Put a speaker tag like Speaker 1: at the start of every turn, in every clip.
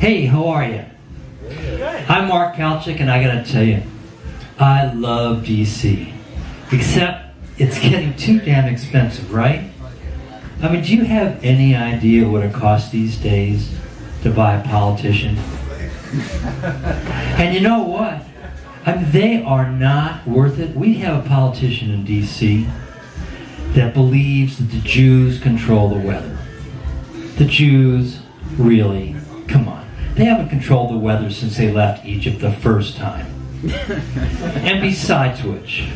Speaker 1: Hey, how are you? I'm Mark Kalchik, and I gotta tell you, I love DC. Except it's getting too damn expensive, right? I mean, do you have any idea what it costs these days to buy a politician? And you know what? I mean, they are not worth it. We have a politician in DC that believes that the Jews control the weather. The Jews, really, come on. They haven't controlled the weather since they left Egypt the first time. And besides which,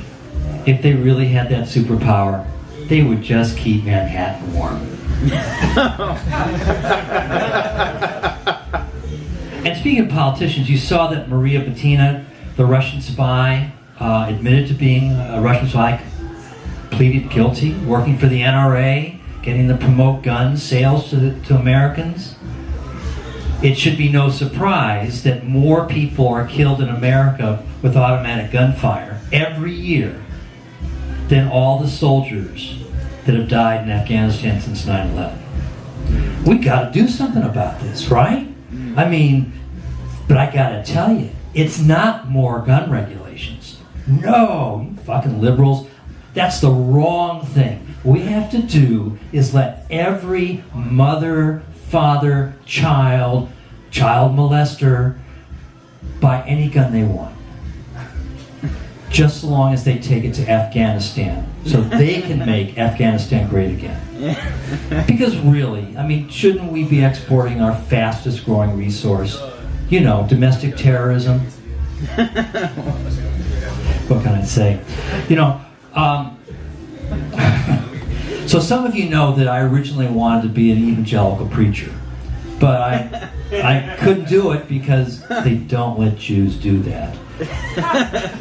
Speaker 1: if they really had that superpower, they would just keep Manhattan warm. And speaking of politicians, you saw that Maria Butina, the Russian spy, admitted to being a Russian spy, pleaded guilty, working for the NRA, getting to promote gun sales to Americans. It should be no surprise that more people are killed in America with automatic gunfire every year than all the soldiers that have died in Afghanistan since 9/11. We gotta do something about this, right? I mean, but I gotta tell you, it's not more gun regulations. No, you fucking liberals, that's the wrong thing. What we have to do is let every mother, father, child molester buy any gun they want. Just so long as they take it to Afghanistan, so they can make Afghanistan great again. Because really, I mean, shouldn't we be exporting our fastest growing resource? You know, domestic terrorism. What can I say? You know, so some of you know that I originally wanted to be an evangelical preacher, but I couldn't do it because they don't let Jews do that.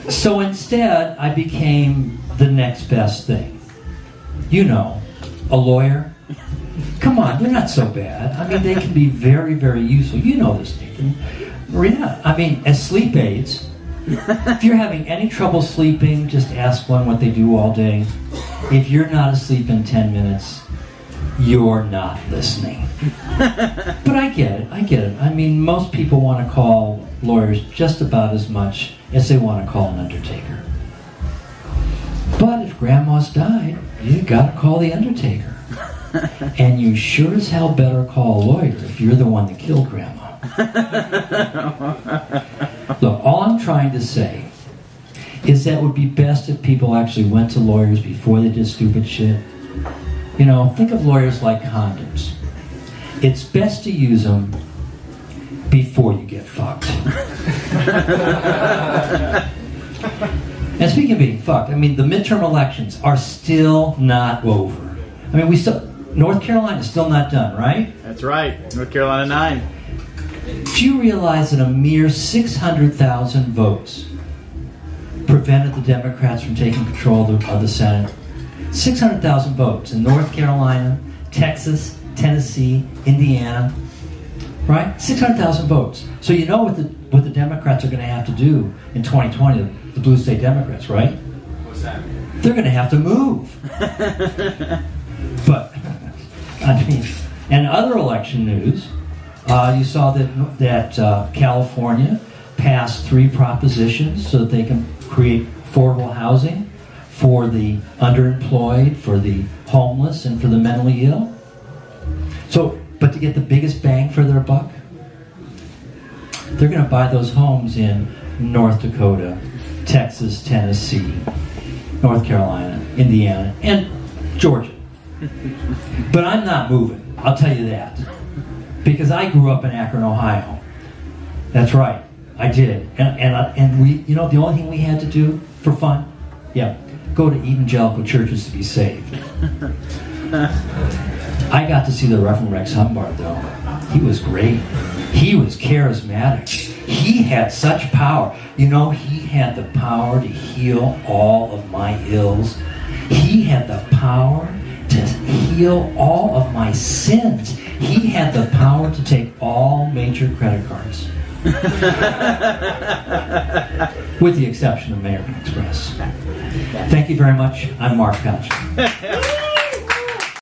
Speaker 1: So instead, I became the next best thing. You know, a lawyer. Come on, they're not so bad. I mean, they can be very, very useful. You know this, Nathan. Maria, I mean, as sleep aids, if you're having any trouble sleeping, just ask one what they do all day. If you're not asleep in 10 minutes, you're not listening. But I get it. I mean, most people want to call lawyers just about as much as they want to call an undertaker. But if grandma's died, you gotta call the undertaker. And you sure as hell better call a lawyer if you're the one that killed grandma. Look, all I'm trying to say is that it would be best if people actually went to lawyers before they did stupid shit. You know, think of lawyers like condoms. It's best to use them before you get fucked. And speaking of being fucked, I mean, the midterm elections are still not over. I mean, North Carolina's still not done, right?
Speaker 2: That's right. North Carolina 9.
Speaker 1: Do you realize that a mere 600,000 votes prevented the Democrats from taking control of the Senate? 600,000 votes in North Carolina, Texas, Tennessee, Indiana, right? 600,000 votes. So you know what the Democrats are going to have to do in 2020, the blue state Democrats, right?
Speaker 2: What's that?
Speaker 1: They're going to have to move. But, I mean, and other election news, you saw that California passed 3 propositions so that they can create affordable housing for the underemployed, for the homeless, and for the mentally ill. So, but to get the biggest bang for their buck, they're going to buy those homes in North Dakota, Texas, Tennessee, North Carolina, Indiana, and Georgia. But I'm not moving, I'll tell you that. Because I grew up in Akron, Ohio. That's right, I did. And we, you know, the only thing we had to do for fun, go to evangelical churches to be saved. I got to see the Reverend Rex Humbard, though. He was great. He was charismatic. He had such power. You know, he had the power to heal all of my ills. He had the power to heal all of my sins. He had the power to take all major credit cards. With the exception of American Express. Thank you very much. I'm Mark Kalchik.